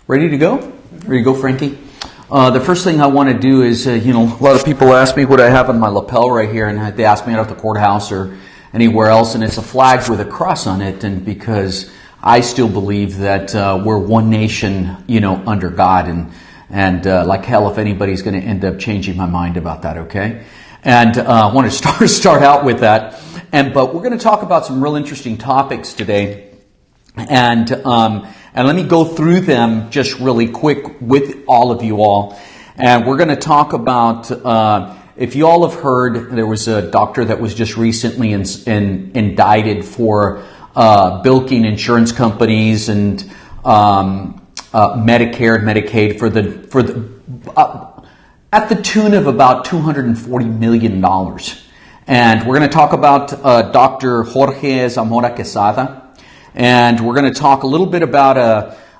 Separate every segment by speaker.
Speaker 1: Ready to go? Ready to go, Frankie? The first thing I want to do is, a lot of people ask me what I have on my lapel right here, and they ask me out at the courthouse or anywhere else, and it's a flag with a cross on it, and because I still believe that we're one nation, under God, and like hell, if anybody's going to end up changing my mind about that, okay? And I want to start out with that, but we're going to talk about some real interesting topics today, and let me go through them just really quick with all of you all. And we're going to talk about, if you all have heard, there was a doctor that was just recently indicted for bilking insurance companies and Medicare and Medicaid for the at the tune of about $240 million. And we're going to talk about Dr. Jorge Zamora Quesada. And we're going to talk a little bit about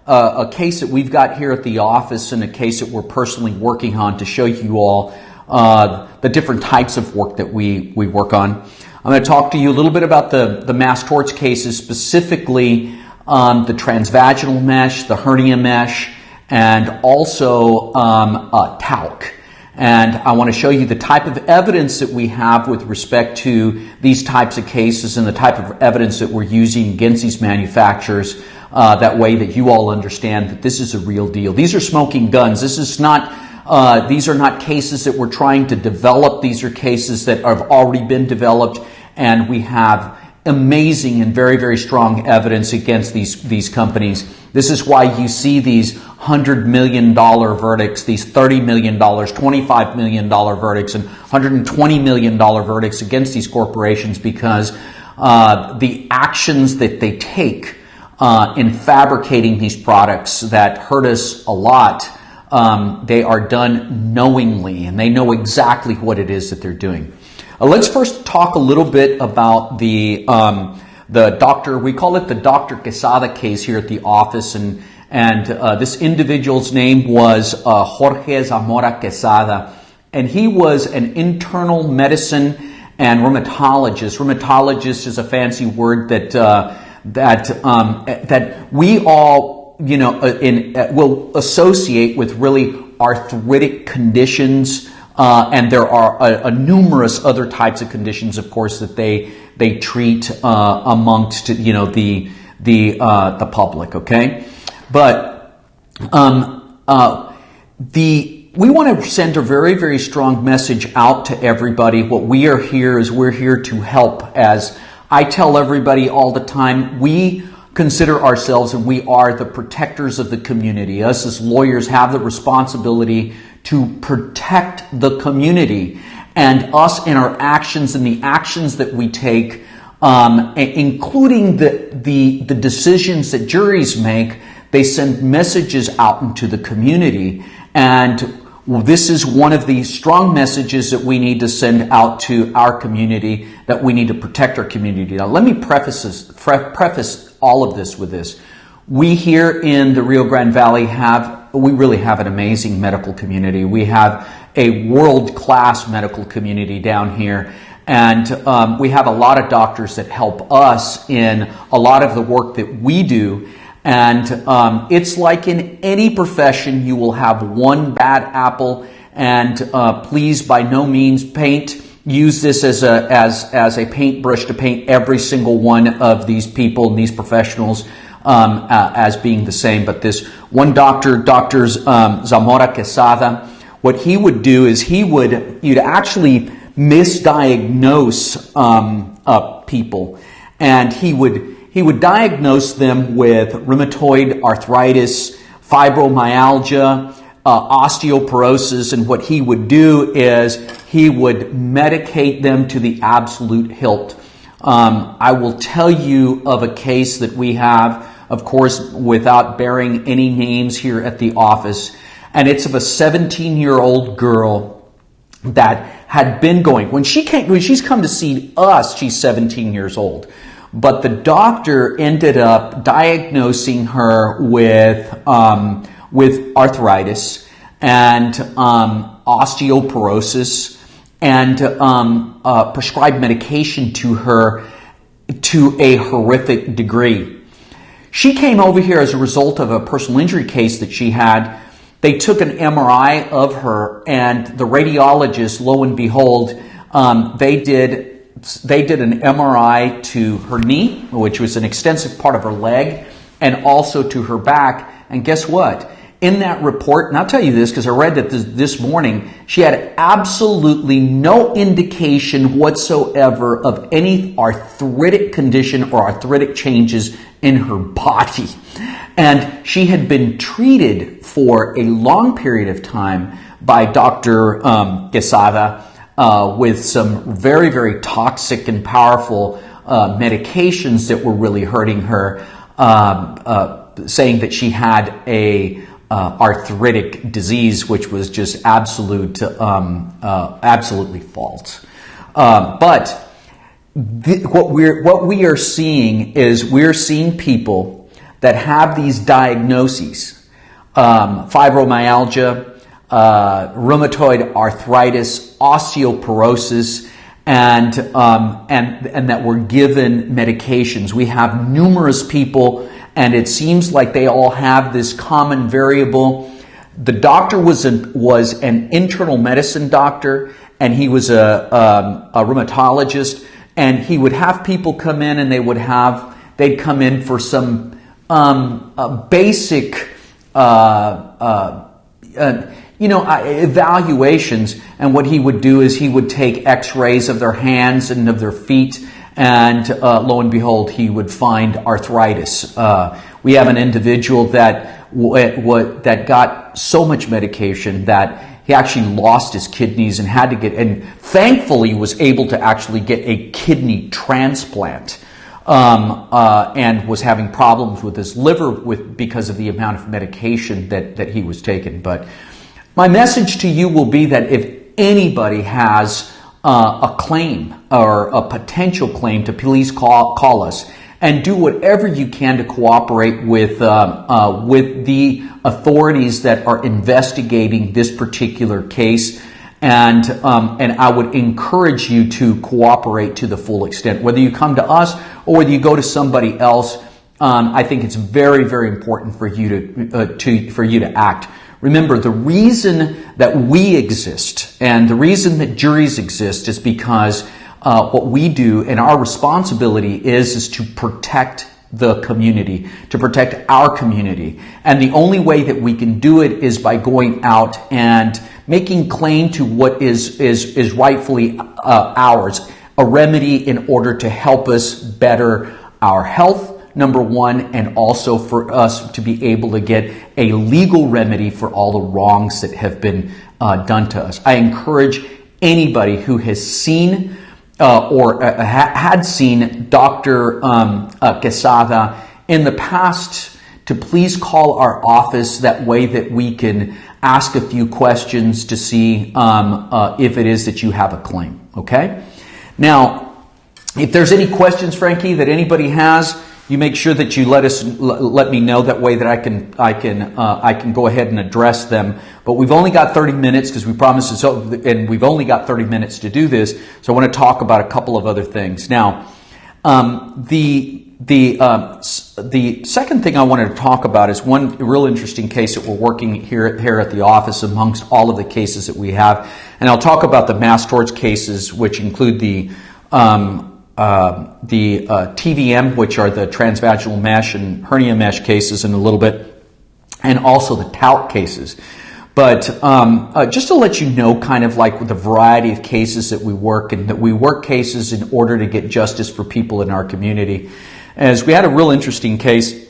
Speaker 1: a case that we've got here at the office and a case that we're personally working on to show you all the different types of work that we work on. I'm going to talk to you a little bit about the mass torts cases, specifically the transvaginal mesh, the hernia mesh, and also Talc. And I want to show you the type of evidence that we have with respect to these types of cases and the type of evidence that we're using against these manufacturers. That way that you all understand that this is a real deal. These are smoking guns. These are not cases that we're trying to develop. These are cases that have already been developed, and we have amazing and very, very strong evidence against these companies. This is why you see these $100 million verdicts, these $30 million, $25 million verdicts, and $120 million verdicts against these corporations, because the actions that they take in fabricating these products that hurt us a lot, they are done knowingly, and they know exactly what it is that they're doing. Let's first talk a little bit about the doctor. We call it the Dr. Quesada case here at the office, and this individual's name was Jorge Zamora Quesada, and he was an internal medicine and rheumatologist. Rheumatologist is a fancy word that we all will associate with really arthritic conditions. And there are numerous other types of conditions, of course, that they treat amongst the public. Okay, but we want to send a very, very strong message out to everybody. What we are here is we're here to help. As I tell everybody all the time, we consider ourselves, and we are the protectors of the community. Us as lawyers have the responsibility to protect the community, and us in our actions and the actions that we take, including the decisions that juries make. They send messages out into the community, and this is one of the strong messages that we need to send out to our community, that we need to protect our community. Now, let me preface all of this with this. We here in the Rio Grande Valley we really have an amazing medical community. We have a world-class medical community down here, and we have a lot of doctors that help us in a lot of the work that we do. And it's like in any profession, you will have one bad apple, and please, by no means, use this as a paintbrush to paint every single one of these people and these professionals as being the same. But this one Dr. Zamora Quesada, what he would do is you'd actually misdiagnose people, and he would diagnose them with rheumatoid arthritis, fibromyalgia, osteoporosis, and what he would do is he would medicate them to the absolute hilt. I will tell you of a case that we have, of course, without bearing any names here at the office, and it's of a 17-year-old girl that had been going. When she's come to see us, she's 17 years old. But the doctor ended up diagnosing her with arthritis and osteoporosis, and prescribed medication to her to a horrific degree. She came over here as a result of a personal injury case that she had. They took an MRI of her, and the radiologist, lo and behold, they did an MRI to her knee, which was an extensive part of her leg, and also to her back. And guess what? In that report, and I'll tell you this because I read it this morning, she had absolutely no indication whatsoever of any arthritic condition or arthritic changes in her body. And she had been treated for a long period of time by Dr. Quesada with some very, very toxic and powerful medications that were really hurting her, saying that she had a arthritic disease, which was just absolutely false. But what we are seeing is we're seeing people that have these diagnoses, fibromyalgia, rheumatoid arthritis, osteoporosis, and that were given medications. We have numerous people, and it seems like they all have this common variable. The doctor was an internal medicine doctor, and he was a rheumatologist, and he would have people come in, and they'd come in for some basic evaluations, and what he would do is he would take x-rays of their hands and of their feet, and lo and behold, he would find arthritis. We have an individual that got so much medication that he actually lost his kidneys and and thankfully was able to actually get a kidney transplant. And was having problems with his liver because of the amount of medication that he was taking. But my message to you will be that if anybody has a claim or a potential claim, to please call us and do whatever you can to cooperate with the authorities that are investigating this particular case. And I would encourage you to cooperate to the full extent. Whether you come to us or whether you go to somebody else, I think it's very, very important for you to act. Remember, the reason that we exist and the reason that juries exist is because what we do and our responsibility is to protect the community, to protect our community. And the only way that we can do it is by going out and making claim to what is rightfully ours, a remedy in order to help us better our health, number one, and also for us to be able to get a legal remedy for all the wrongs that have been done to us. I encourage anybody who has seen or had seen Dr. Quesada in the past to please call our office. That way that we can ask a few questions to see if it is that you have a claim. Okay? Now, if there's any questions, Frankie, that anybody has, you make sure that you let me know. That way that I can go ahead and address them. But we've only got 30 minutes because we promised it, and we've only got 30 minutes to do this. So I want to talk about a couple of other things. Now, the second thing I wanted to talk about is one real interesting case that we're working here at the office amongst all of the cases that we have, and I'll talk about the mass torts cases, which include the TVM, which are the transvaginal mesh and hernia mesh cases, in a little bit, and also the Talc cases. But just to let you know, kind of like the variety of cases that we work, and that we work cases in order to get justice for people in our community. As we had a real interesting case,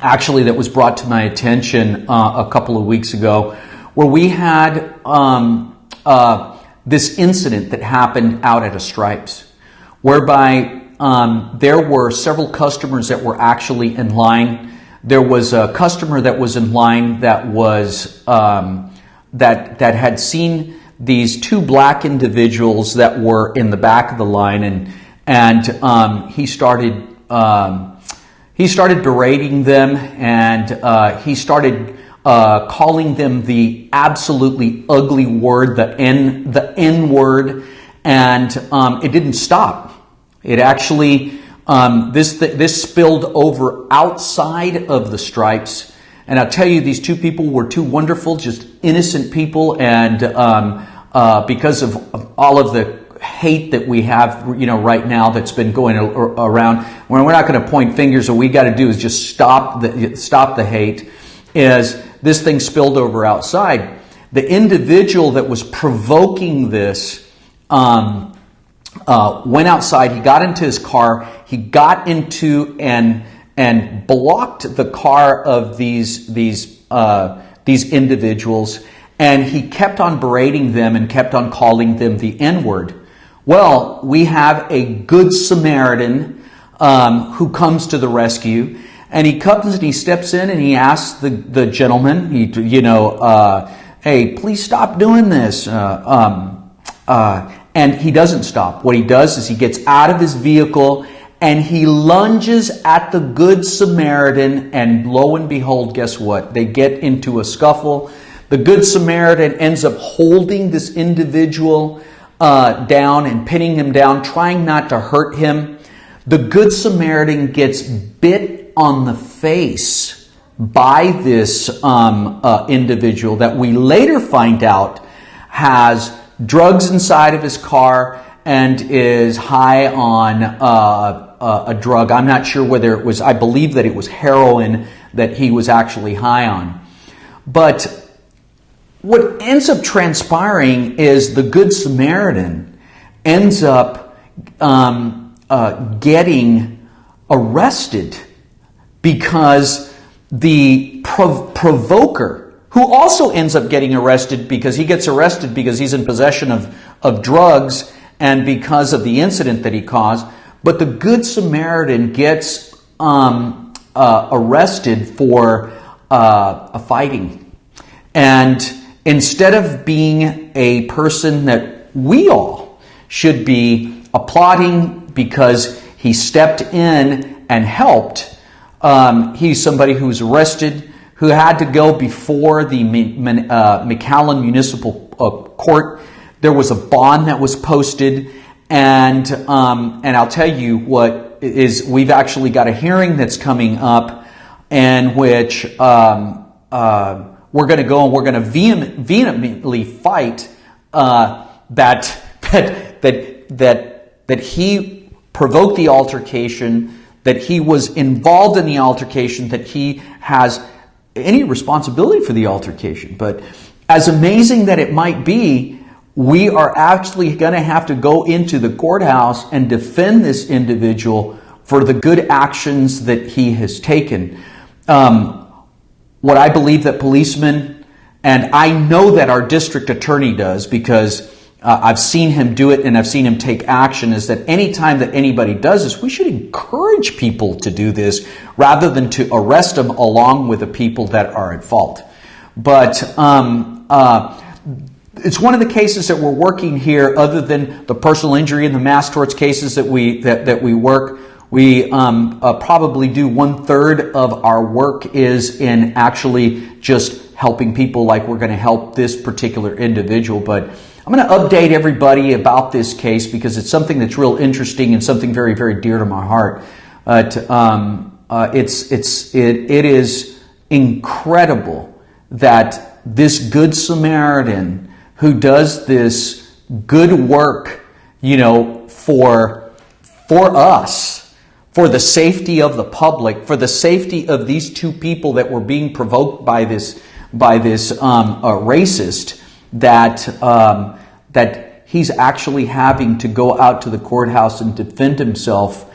Speaker 1: actually, that was brought to my attention a couple of weeks ago, where we had this incident that happened out at a Stripes, whereby there were several customers that were actually in line. There was a customer that was in line that was that had seen these two black individuals that were in the back of the line, and he started berating them, and he started calling them the absolutely ugly word, the N word, and it didn't stop. It actually This spilled over outside of the stripes. And I'll tell you, these two people were two wonderful, just innocent people. And because of all of the hate that we have, right now that's been going around, we're not going to point fingers. What we got to do is just stop the hate. Is this thing spilled over outside? The individual that was provoking this went outside. He got into his car. He got into and blocked the car of these individuals, and he kept on berating them and kept on calling them the N-word. Well, we have a good Samaritan who comes to the rescue, and he comes and he steps in and he asks the gentleman, hey, please stop doing this. And he doesn't stop. What he does is he gets out of his vehicle and he lunges at the Good Samaritan, and lo and behold, guess what? They get into a scuffle. The Good Samaritan ends up holding this individual down and pinning him down, trying not to hurt him. The Good Samaritan gets bit on the face by this individual that we later find out has drugs inside of his car and is high on a drug. I'm not sure whether it was, I believe that it was heroin that he was actually high on. But what ends up transpiring is the Good Samaritan ends up getting arrested because the provoker, who also ends up getting arrested because he gets arrested because he's in possession of drugs and because of the incident that he caused. But the Good Samaritan gets arrested for a fighting. And instead of being a person that we all should be applauding because he stepped in and helped, he's somebody who was arrested, who had to go before the McAllen Municipal Court. There was a bond that was posted, and I'll tell you what is, we've actually got a hearing that's coming up in which we're going to go and we're going to vehemently fight that he provoked the altercation, that he was involved in the altercation, that he has any responsibility for the altercation. But as amazing that it might be, we are actually going to have to go into the courthouse and defend this individual for the good actions that he has taken. What I believe that policemen, and I know that our district attorney does because I've seen him do it and I've seen him take action, is that anytime that anybody does this, we should encourage people to do this rather than to arrest them along with the people that are at fault. But it's one of the cases that we're working here, other than the personal injury and the mass torts cases that we work. We probably do 1/3 of our work is in actually just helping people like we're going to help this particular individual. But I'm going to update everybody about this case because it's something that's real interesting and something very, very dear to my heart. It is incredible that this Good Samaritan who does this good work, for us, for the safety of the public, for the safety of these two people that were being provoked by this racist, that he's actually having to go out to the courthouse and defend himself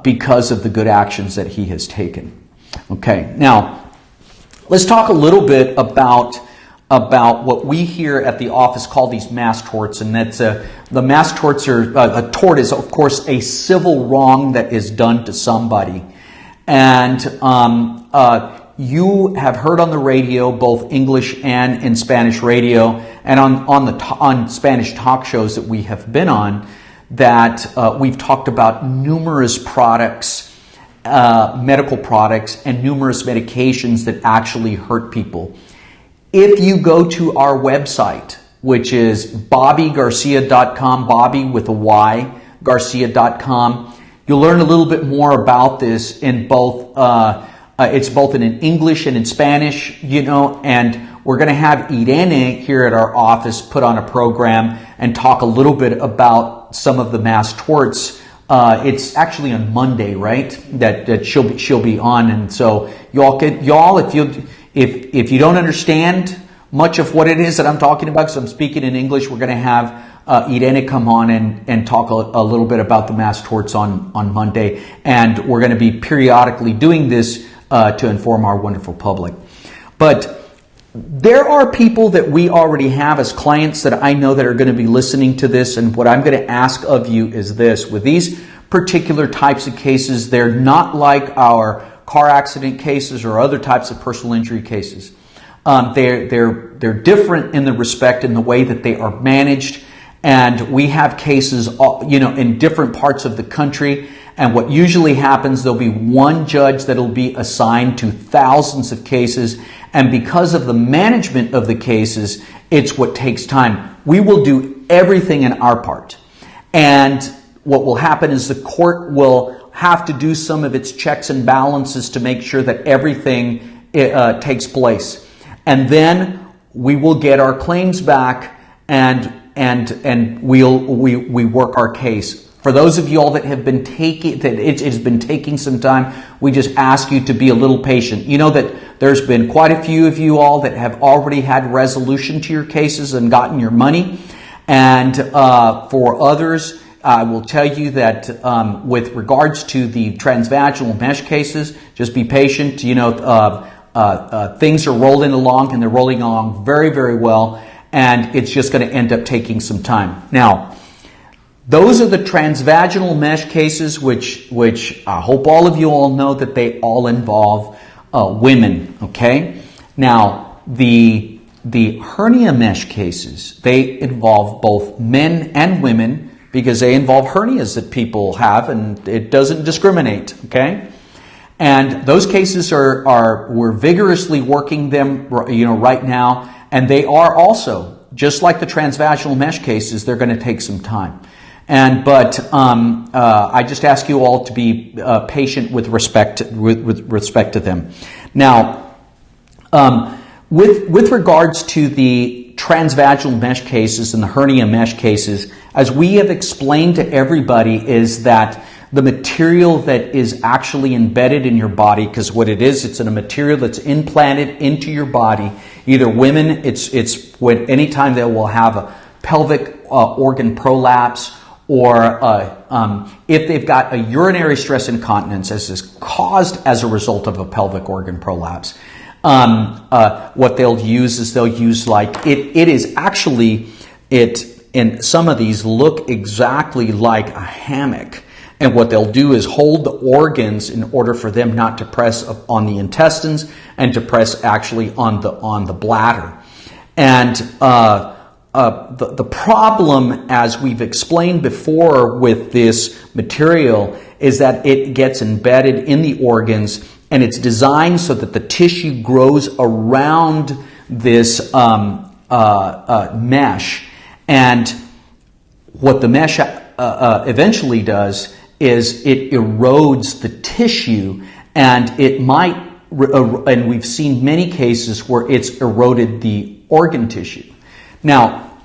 Speaker 1: because of the good actions that he has taken. Okay, now let's talk a little bit about what we here at the office call these mass torts, and that's the mass torts are a tort is of course a civil wrong that is done to somebody, and you have heard on the radio, both English and in Spanish radio, and on Spanish talk shows that we have been on, that we've talked about numerous products, medical products, and numerous medications that actually hurt people. If you go to our website, which is BobbyGarcia.com, Bobby with a Y, Garcia.com, You'll learn a little bit more about this in both, it's both in English and in Spanish, and we're going to have Irene here at our office put on a program and talk a little bit about some of the mass torts. It's actually on Monday, right? That she'll be on, and so y'all, if you don't understand much of what it is that I'm talking about, because I'm speaking in English, we're going to have Irene come on and talk a little bit about the mass torts on Monday, and we're going to be periodically doing this to inform our wonderful public. But there are people that we already have as clients that I know that are going to be listening to this, and what I'm going to ask of you is this. With these particular types of cases, they're not like our car accident cases or other types of personal injury cases. They're different in the respect in the way that they are managed, and we have cases, in different parts of the country. And what usually happens, there'll be one judge that'll be assigned to thousands of cases. And because of the management of the cases, it's what takes time. We will do everything in our part. And what will happen is the court will have to do some of its checks and balances to make sure that everything takes place. And then we will get our claims back and we work our case. For those of you all that have been taking, that it has been taking some time, we just ask you to be a little patient. You know that there's been quite a few of you all that have already had resolution to your cases and gotten your money. And for others, I will tell you that with regards to the transvaginal mesh cases, just be patient. Things are rolling along, and they're rolling along very, very well. And it's just going to end up taking some time. Now, those are the transvaginal mesh cases, which I hope all of you all know that they all involve women. Okay. Now, the hernia mesh cases, they involve both men and women because they involve hernias that people have, and it doesn't discriminate. Okay. And those cases we're vigorously working them, right now, and they are also, just like the transvaginal mesh cases, they're going to take some time. But I just ask you all to be patient with respect to them. Now, with regards to the transvaginal mesh cases and the hernia mesh cases, as we have explained to everybody, is that the material that is actually embedded in your body, because what it is, it's in a material that's implanted into your body. Either women, it's when anytime they will have a pelvic organ prolapse, or if they've got a urinary stress incontinence as is caused as a result of a pelvic organ prolapse, what they'll use is like it is actually, and some of these look exactly like a hammock. And what they'll do is hold the organs in order for them not to press on the intestines and to press actually on the bladder. And the problem, as we've explained before with this material, is that it gets embedded in the organs, and it's designed so that the tissue grows around this mesh. And what the mesh eventually does is it erodes the tissue, and it might, and we've seen many cases where it's eroded the organ tissue. Now,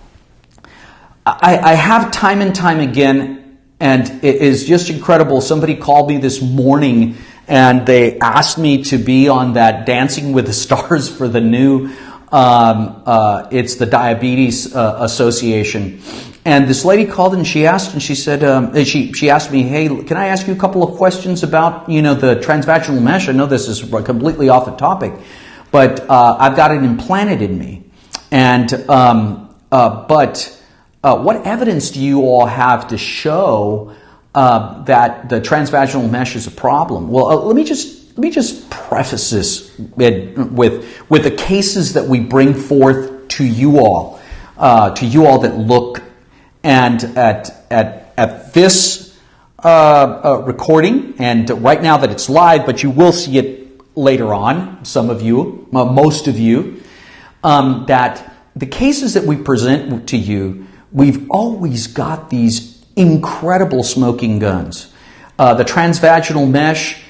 Speaker 1: I have time and time again, and it is just incredible. Somebody called me this morning, and they asked me to be on that Dancing with the Stars for the new, it's the Diabetes Association. And this lady called and she asked me, hey, can I ask you a couple of questions about, the transvaginal mesh? I know this is completely off the topic, but I've got it implanted in me. And what evidence do you all have to show that the transvaginal mesh is a problem? Well, let me just preface this with the cases that we bring forth to you all that look. And at this recording, and right now that it's live, but you will see it later on, some of you, most of you, that the cases that we present to you, we've always got these incredible smoking guns. The transvaginal mesh,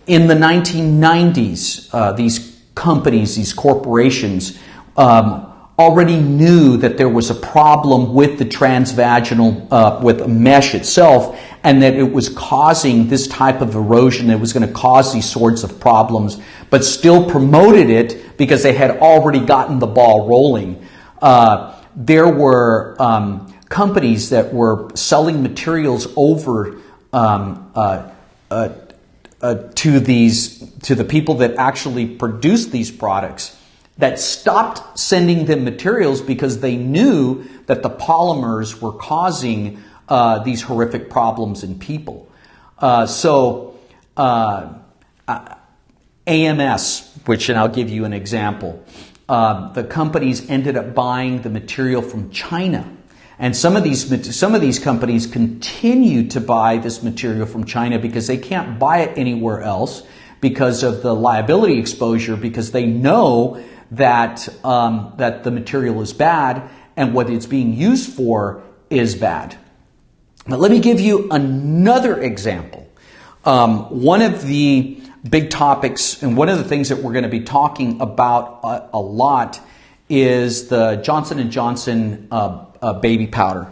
Speaker 1: in the 1990s, these companies, these corporations, already knew that there was a problem with the transvaginal, with the mesh itself, and that it was causing this type of erosion that was going to cause these sorts of problems, but still promoted it because they had already gotten the ball rolling. There were companies that were selling materials over to the people that actually produced these products, that stopped sending them materials because they knew that the polymers were causing these horrific problems in people. AMS, which, and I'll give you an example, the companies ended up buying the material from China. And some of these companies continue to buy this material from China because they can't buy it anywhere else because of the liability exposure, because they know that that the material is bad and what it's being used for is bad. But let me give you another example. One of the big topics and one of the things that we're going to be talking about a lot is the Johnson & Johnson baby powder.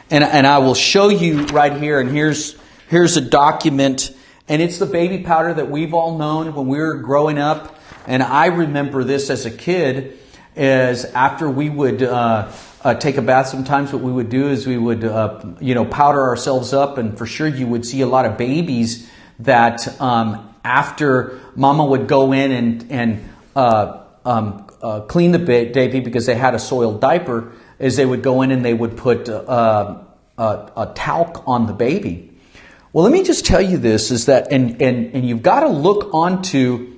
Speaker 1: And I will show you right here, and here's a document, and it's the baby powder that we've all known when we were growing up. And I remember this as a kid, is after we would take a bath, sometimes what we would do is we would powder ourselves up, and for sure you would see a lot of babies that after mama would go in and clean the baby because they had a soiled diaper, is they would go in and they would put a talc on the baby. Well, let me just tell you this, is that, and you've got to look onto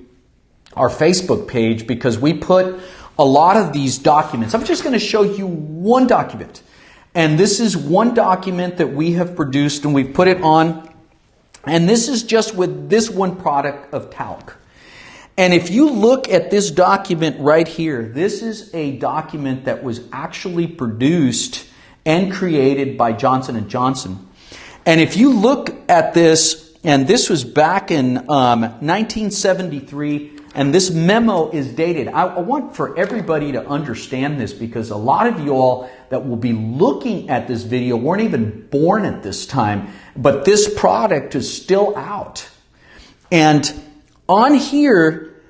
Speaker 1: our Facebook page, because we put a lot of these documents. I'm just going to show you one document. And this is one document that we have produced and we've put it on. And this is just with this one product of talc. And if you look at this document right here, this is a document that was actually produced and created by Johnson & Johnson. And if you look at this, and this was back in 1973, and this memo is dated. I want for everybody to understand this, because a lot of you all that will be looking at this video weren't even born at this time, but this product is still out. And on here,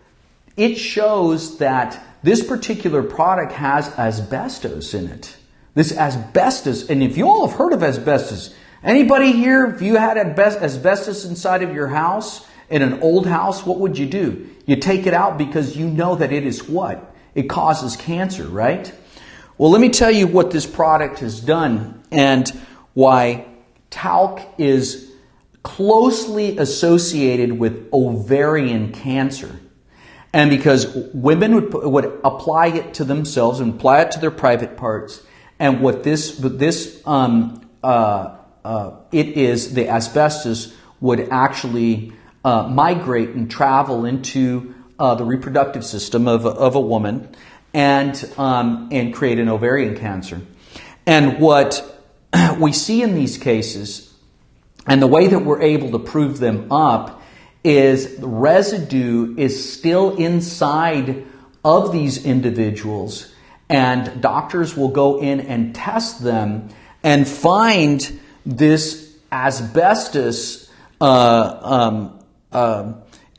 Speaker 1: it shows that this particular product has asbestos in it. This asbestos, and if you all have heard of asbestos, anybody here, if you had asbestos inside of your house, in an old house, what would you do? You take it out because you know that it is what? It causes cancer, right? Well, let me tell you what this product has done and why talc is closely associated with ovarian cancer. And because women would apply it to themselves and apply it to their private parts, and what it is, the asbestos would actually migrate and travel into the reproductive system of a woman and create an ovarian cancer. And what we see in these cases, and the way that we're able to prove them up, is the residue is still inside of these individuals, and doctors will go in and test them and find this asbestos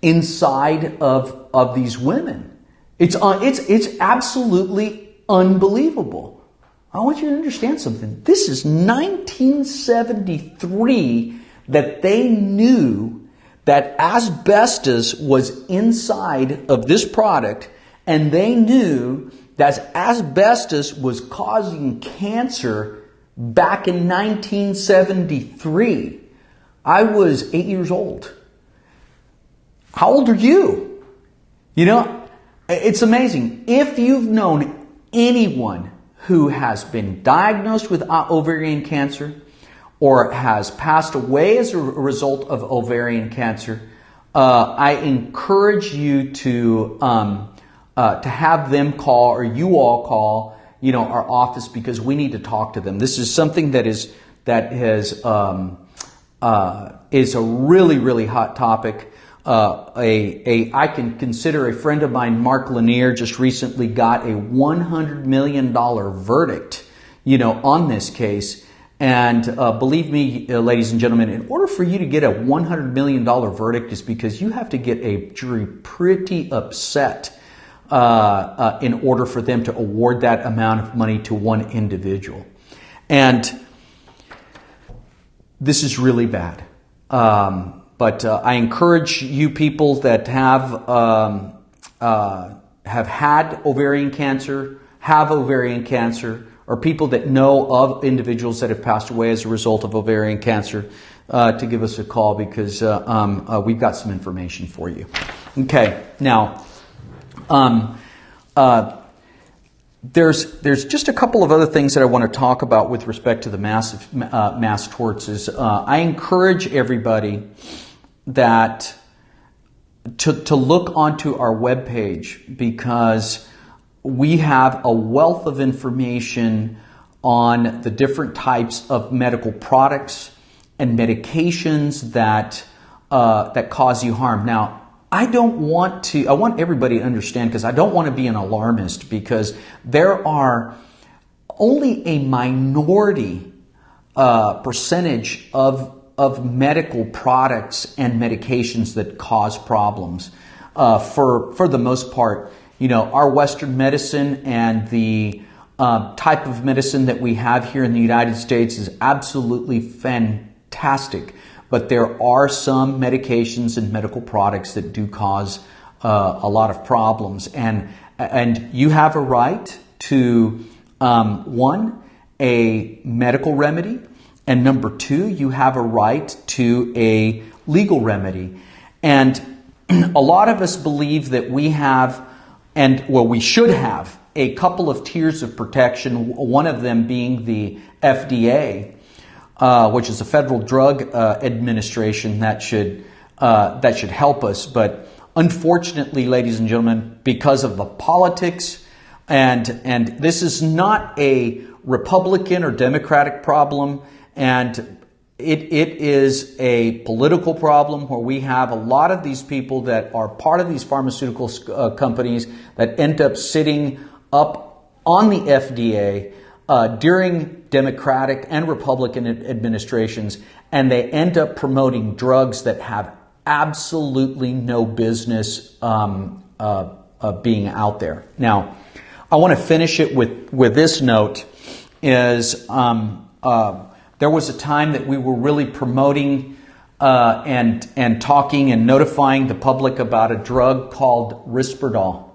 Speaker 1: inside of these women. It's absolutely unbelievable. I want you to understand something. This is 1973 that they knew that asbestos was inside of this product, and they knew that asbestos was causing cancer back in 1973. I was 8 years old. How old are you? You know, it's amazing. If you've known anyone who has been diagnosed with ovarian cancer or has passed away as a result of ovarian cancer, I encourage you to have them call, or you all call, our office, because we need to talk to them. This is something that has is a really, really hot topic. I can consider a friend of mine, Mark Lanier, just recently got a $100 million verdict, on this case. And believe me, ladies and gentlemen, in order for you to get a $100 million verdict is because you have to get a jury pretty upset in order for them to award that amount of money to one individual. And this is really bad. But I encourage you people that have had ovarian cancer, or people that know of individuals that have passed away as a result of ovarian cancer, to give us a call, because we've got some information for you. Okay, now there's just a couple of other things that I want to talk about with respect to the mass torts. I encourage everybody that to look onto our webpage, because we have a wealth of information on the different types of medical products and medications that cause you harm. Now, I want everybody to understand, because I don't want to be an alarmist, because there are only a minority percentage of medical products and medications that cause problems. For the most part, our Western medicine and the type of medicine that we have here in the United States is absolutely fantastic. But there are some medications and medical products that do cause a lot of problems. And you have a right to, one, a medical remedy. And number two, you have a right to a legal remedy. And a lot of us believe that we have, we should have, a couple of tiers of protection, one of them being the FDA, which is the Federal Drug Administration, that should help us. But unfortunately, ladies and gentlemen, because of the politics, and this is not a Republican or Democratic problem, and it is a political problem, where we have a lot of these people that are part of these pharmaceutical companies that end up sitting up on the FDA during Democratic and Republican administrations, and they end up promoting drugs that have absolutely no business being out there. Now, I want to finish it with this note, is there was a time that we were really promoting and talking and notifying the public about a drug called Risperdal.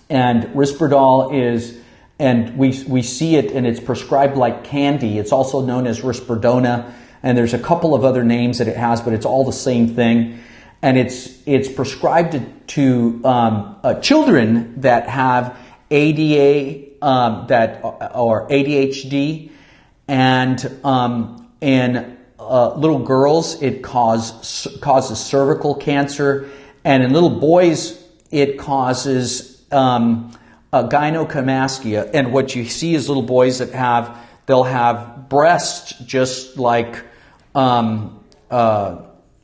Speaker 1: And Risperdal is, and we see it, and it's prescribed like candy. It's also known as Risperdona, and there's a couple of other names that it has, but it's all the same thing. And it's prescribed to children that have ADA or ADHD, and in little girls it causes cervical cancer, and in little boys it causes gynecomastia. And what you see is little boys that they'll have breasts just like a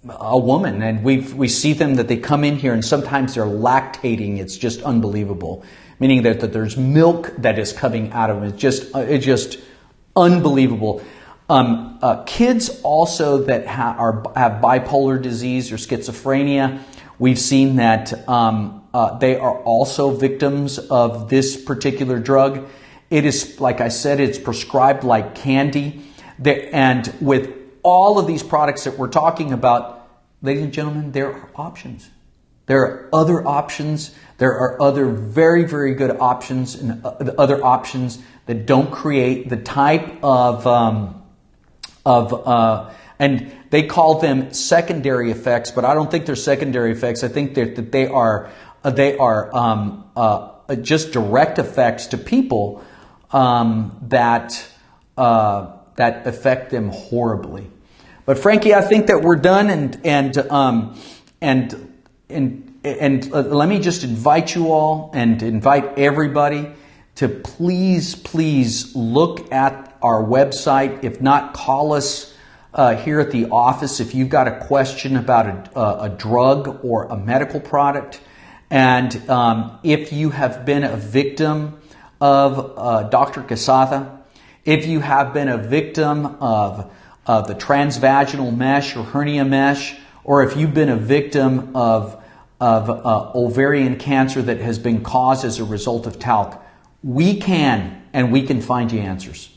Speaker 1: woman, and we see them that they come in here and sometimes they're lactating. It's just unbelievable, meaning that there's milk that is coming out of them. It's just unbelievable. Kids also that have bipolar disease or schizophrenia, we've seen that they are also victims of this particular drug. It is, like I said, it's prescribed like candy. And with all of these products that we're talking about, ladies and gentlemen, there are options. There are other options. There are other very, very good options, and other options that don't create the type of and they call them secondary effects, but I don't think they're secondary effects. I think that they are just direct effects to people that affect them horribly. But Frankie, I think that we're done, and let me just invite you all and invite everybody to please look at our website. If not, call us here at the office if you've got a question about a drug or a medical product. And if you have been a victim of Dr. Quesada, if you have been a victim of the transvaginal mesh or hernia mesh, or if you've been a victim of ovarian cancer that has been caused as a result of talc, we can find you answers.